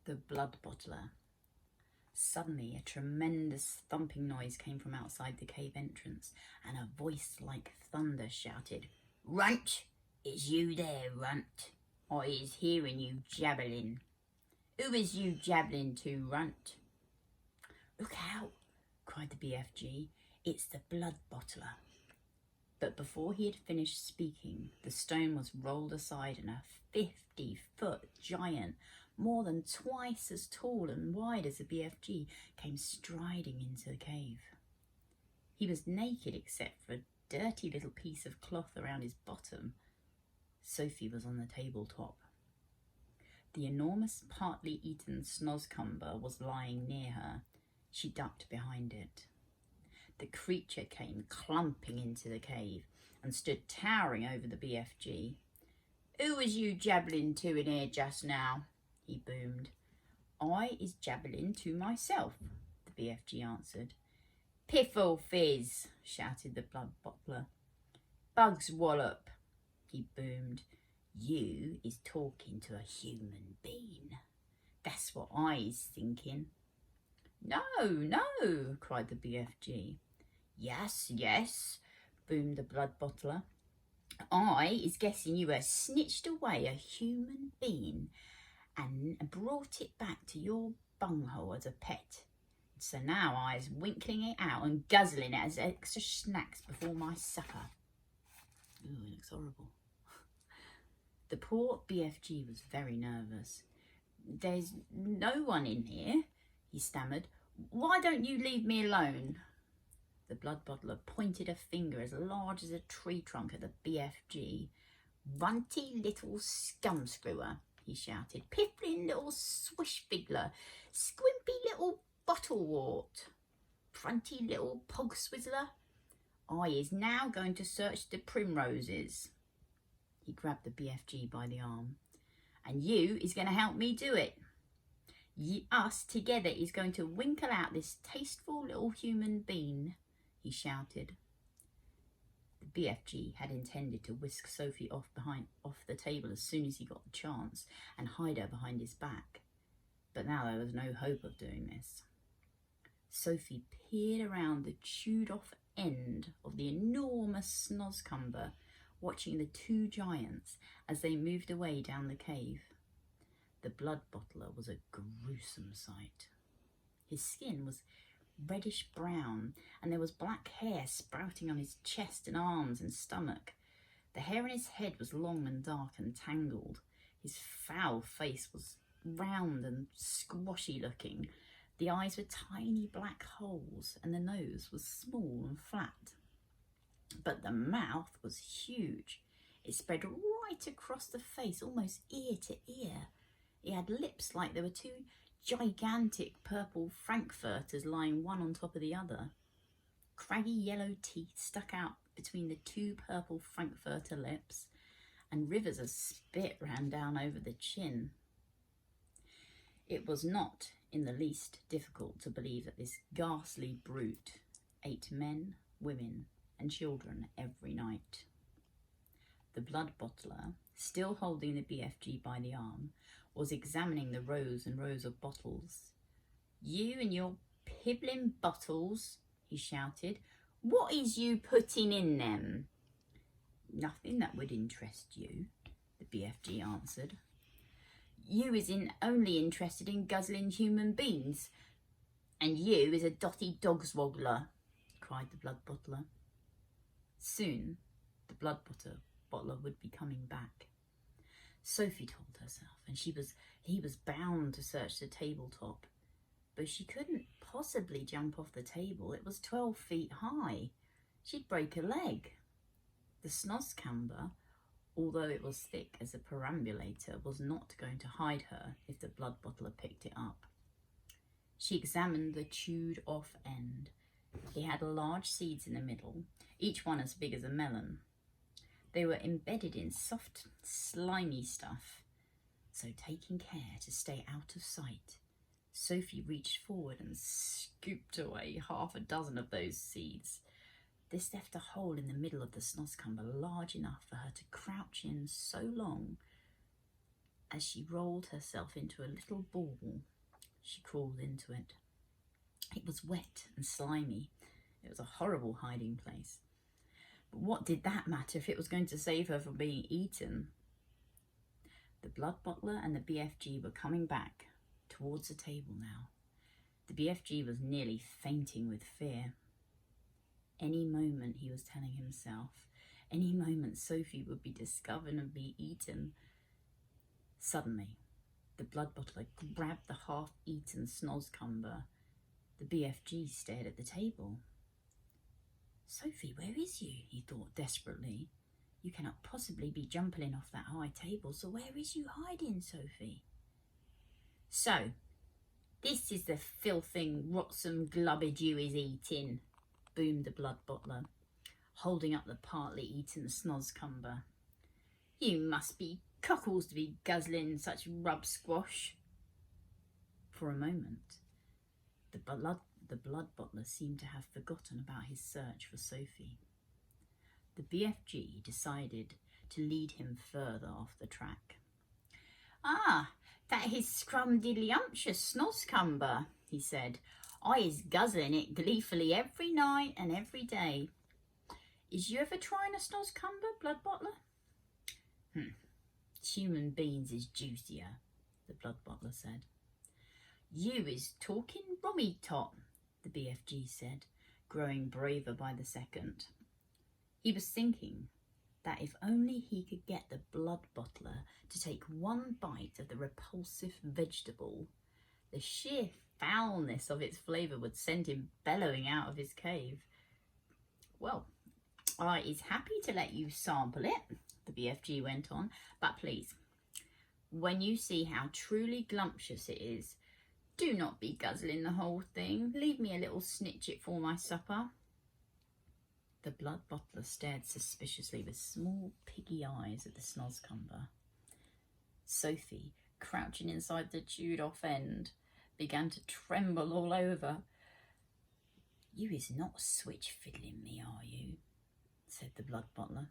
The blood bottler. Suddenly, a tremendous thumping noise came from outside the cave entrance, and a voice like thunder shouted, "Runt! Is you there, Runt? I is hearing you jabbling. Who is you jabbling to, Runt?" "Look out!" cried the BFG. "It's the blood bottler." But before he had finished speaking, the stone was rolled aside and a 50-foot giant, more than twice as tall and wide as the BFG, came striding into the cave. He was naked except for a dirty little piece of cloth around his bottom. Sophie was on the tabletop. The enormous, partly eaten snoscumber was lying near her. She ducked behind it. The creature came clumping into the cave and stood towering over the BFG. "Who was you jabbling to in here just now?" he boomed. "I is jabbling to myself," the BFG answered. "Piffle fizz," shouted the blood bottler. "Bugs wallop," he boomed. "You is talking to a human being. That's what I is thinking." "No, no," cried the BFG. "Yes, yes," boomed the blood bottler. "I is guessing you have snitched away a human being and brought it back to your bunghole as a pet. So now I is winkling it out and guzzling it as extra snacks before my supper." Ooh, it looks horrible. The poor BFG was very nervous. "There's no one in here," he stammered. "Why don't you leave me alone?" The blood bottler pointed a finger as large as a tree trunk at the BFG. "Runty little scumscrewer," he shouted. "Piffling little swishfigler. Squimpy little bottlewort. Prunty little pog swizzler. I is now going to search the primroses." He grabbed the BFG by the arm. "And you is going to help me do it. Us together is going to winkle out this tasteful little human being," he shouted. The BFG had intended to whisk Sophie off the table as soon as he got the chance and hide her behind his back. But now there was no hope of doing this. Sophie peered around the chewed-off end of the enormous snoscumber, watching the two giants as they moved away down the cave. The blood bottler was a gruesome sight. His skin was reddish brown, and there was black hair sprouting on his chest and arms and stomach. The hair in his head was long and dark and tangled. His foul face was round and squashy looking. The eyes were tiny black holes, and the nose was small and flat. But the mouth was huge. It spread right across the face, almost ear to ear. It had lips like there were two gigantic purple frankfurters lying one on top of the other. Craggy yellow teeth stuck out between the two purple frankfurter lips, and rivers of spit ran down over the chin. It was not in the least difficult to believe that this ghastly brute ate men, women, and children every night. The blood bottler, still holding the BFG by the arm, was examining the rows and rows of bottles. "You and your pibbling bottles," he shouted. "What is you putting in them?" "Nothing that would interest you," the BFG answered. "You is only interested in guzzling human beings, and you is a dotty dogswaggler," cried the blood bottler. Soon the blood bottler would be coming back. Sophie told herself, and he was bound to search the tabletop, but she couldn't possibly jump off the table. It was 12 feet high. She'd break a leg. The snoscumber, although it was thick as a perambulator, was not going to hide her if the blood bottler picked it up. She examined the chewed off end. It had large seeds in the middle, each one as big as a melon. They were embedded in soft, slimy stuff. So, taking care to stay out of sight, Sophie reached forward and scooped away 6 of those seeds. This left a hole in the middle of the snoscumber large enough for her to crouch in so long As she rolled herself into a little ball, she crawled into it. It was wet and slimy. It was a horrible hiding place. But what did that matter if it was going to save her from being eaten? The blood bottler and the BFG were coming back towards the table now. The BFG was nearly fainting with fear. Any moment, he was telling himself, any moment Sophie would be discovered and be eaten. Suddenly, the blood bottler grabbed the half-eaten snozzcumber. The BFG stared at the table. "Sophie, where is you?" he thought desperately. "You cannot possibly be jumping off that high table, so where is you hiding, Sophie?" "So, this is the filthing, rotsome glubbage you is eating," boomed the blood bottler, holding up the partly eaten snozzcumber. "You must be cockles to be guzzling such rub squash." For a moment, the blood bottler seemed to have forgotten about his search for Sophie. The BFG decided to lead him further off the track. "Ah, that is scrumdiddlyumptious snozzcumber," he said. "I is guzzling it gleefully every night and every day. Is you ever trying a snozzcumber, blood bottler?" "Human beans is juicier," the blood bottler said. "You is talking rummy tot," the BFG said, growing braver by the second. He was thinking that if only he could get the blood bottler to take one bite of the repulsive vegetable, the sheer foulness of its flavour would send him bellowing out of his cave. "Well, I is happy to let you sample it," the BFG went on, "but please, when you see how truly glumptious it is, do not be guzzling the whole thing. Leave me a little snitch it for my supper." The blood bottler stared suspiciously with small piggy eyes at the snozzcumber. Sophie, crouching inside the chewed off end, began to tremble all over. "You is not switch fiddling me, are you?" said the blood bottler.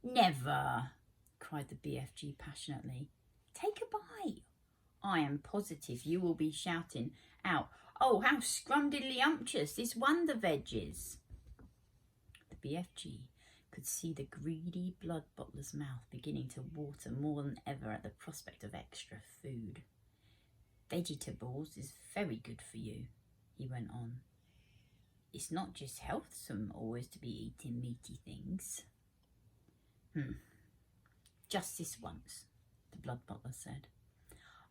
"Never!" cried the BFG passionately. "Take a bite. I am positive you will be shouting out, 'Oh, how scrumdiddlyumptious this wonder veg is!'" The BFG could see the greedy blood bottler's mouth beginning to water more than ever at the prospect of extra food. "Vegetables is very good for you," he went on. "It's not just healthsome always to be eating meaty things." "Just this once," the blood bottler said.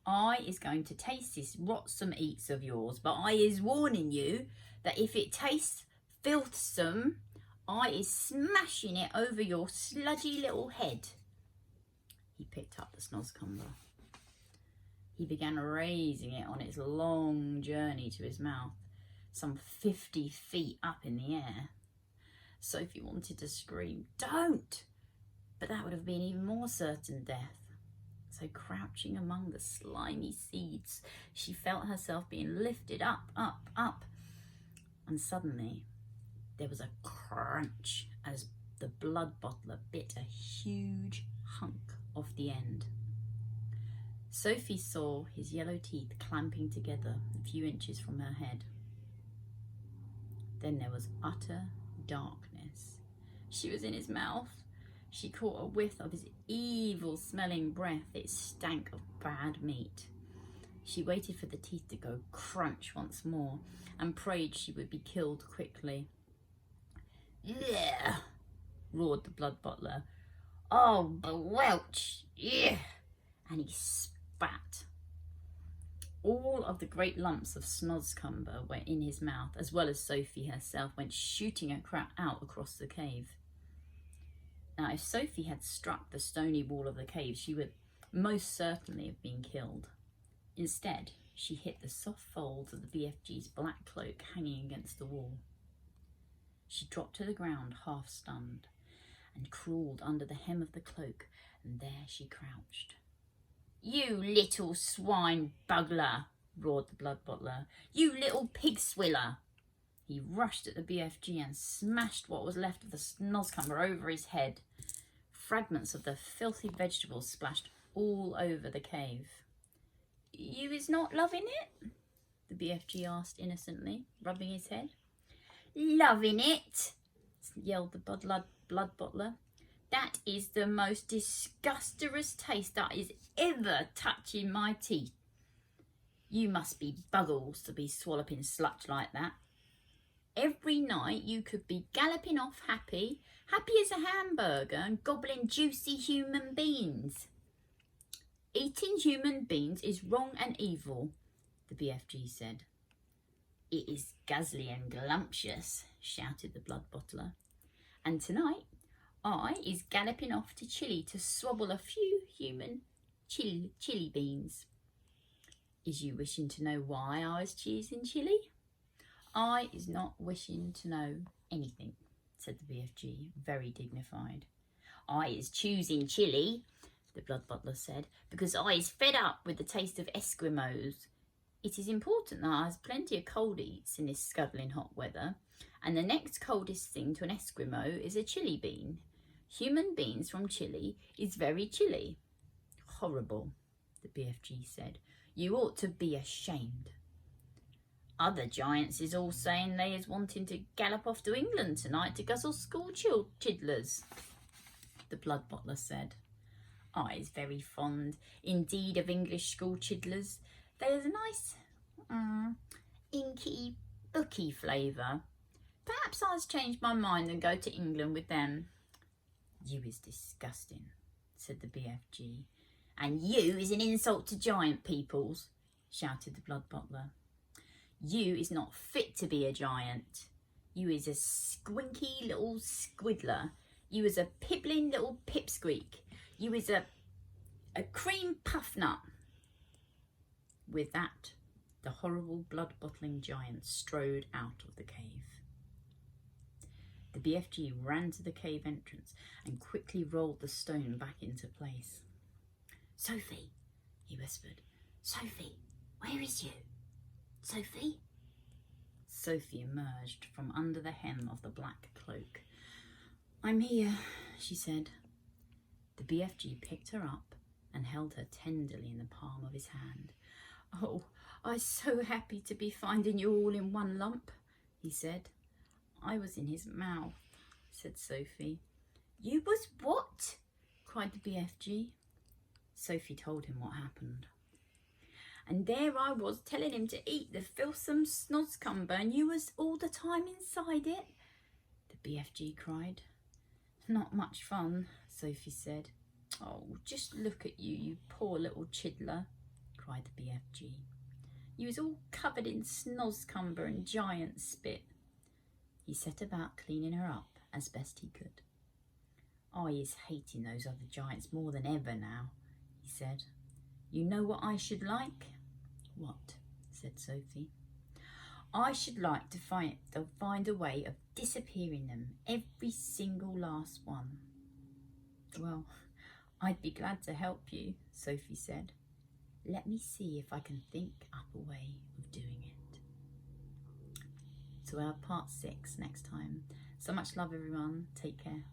"I is going to taste this rotsome eats of yours, but I is warning you that if it tastes filthsome, I is smashing it over your sludgy little head." He picked up the snozzcumber. He began raising it on its long journey to his mouth, some 50 feet up in the air. Sophie wanted to scream, "Don't!" but that would have been even more certain death. So crouching among the slimy seeds, she felt herself being lifted up, up, up. And suddenly, there was a crunch as the blood bottler bit a huge hunk off the end. Sophie saw his yellow teeth clamping together a few inches from her head. Then there was utter darkness. She was in his mouth. She caught a whiff of his evil-smelling breath. It stank of bad meat. She waited for the teeth to go crunch once more and prayed she would be killed quickly. "Yeah!" roared the blood bottler. "Oh, bewelch! Yeah!" And he spat. All of the great lumps of snozzcumber were in his mouth, as well as Sophie herself went shooting out across the cave. Now, if Sophie had struck the stony wall of the cave, she would most certainly have been killed. Instead, she hit the soft folds of the BFG's black cloak hanging against the wall. She dropped to the ground, half stunned, and crawled under the hem of the cloak, and there she crouched. "You little swine bugler!" roared the blood bottler. "You little pig swiller!" He rushed at the BFG and smashed what was left of the snozzcumber over his head. Fragments of the filthy vegetables splashed all over the cave. You is not loving it? The BFG asked innocently, rubbing his head. Loving it? Yelled the blood bottler. That is the most disgusterous taste that is ever touching my teeth. You must be buggles to be swalloping sludge like that. Every night you could be galloping off happy as a hamburger and gobbling juicy human beans. Eating human beings is wrong and evil, the BFG said. It is guzzly and glumptious, shouted the blood bottler. And tonight I is galloping off to Chile to swabble a few human chili beans. Is you wishing to know why I was choosing Chile? I is not wishing to know anything, said the BFG, very dignified. I is choosing Chile, the blood bottler said, because I is fed up with the taste of Eskimos. It is important that I has plenty of cold eats in this scuddling hot weather, and the next coldest thing to an Eskimo is a chili bean. Human beings from Chile is very chilly. Horrible, the BFG said. You ought to be ashamed. Other giants is all saying they is wanting to gallop off to England tonight to guzzle school chidlers, the blood bottler said. I is very fond indeed of English school chidlers. There's a nice inky, booky flavour. Perhaps I'll change my mind and go to England with them. You is disgusting, said the BFG. And you is an insult to giant peoples, shouted the blood bottler. You is not fit to be a giant. You is a squinky little squiddler. You is a pibbling little pipsqueak. You is a cream puff nut. With that, the horrible blood-bottling giant strode out of the cave. The BFG ran to the cave entrance and quickly rolled the stone back into place. Sophie, he whispered. Sophie, where is you? Sophie? Sophie emerged from under the hem of the black cloak. I'm here, she said. The BFG picked her up and held her tenderly in the palm of his hand. Oh, I'm so happy to be finding you all in one lump, he said. I was in his mouth, said Sophie. You was what? Cried the BFG. Sophie told him what happened. And there I was telling him to eat the filthsome snoscumber and you was all the time inside it, the BFG cried. Not much fun, Sophie said. Oh, just look at you, you poor little chidler, cried the BFG. You was all covered in snoscumber and giant spit. He set about cleaning her up as best he could. I is hating those other giants more than ever now, he said. You know what I should like? What? Said Sophie. I should like to find a way of disappearing them, every single last one. Well, I'd be glad to help you, Sophie said. Let me see if I can think up a way of doing it. So we'll have part 6 next time. So much love, everyone. Take care.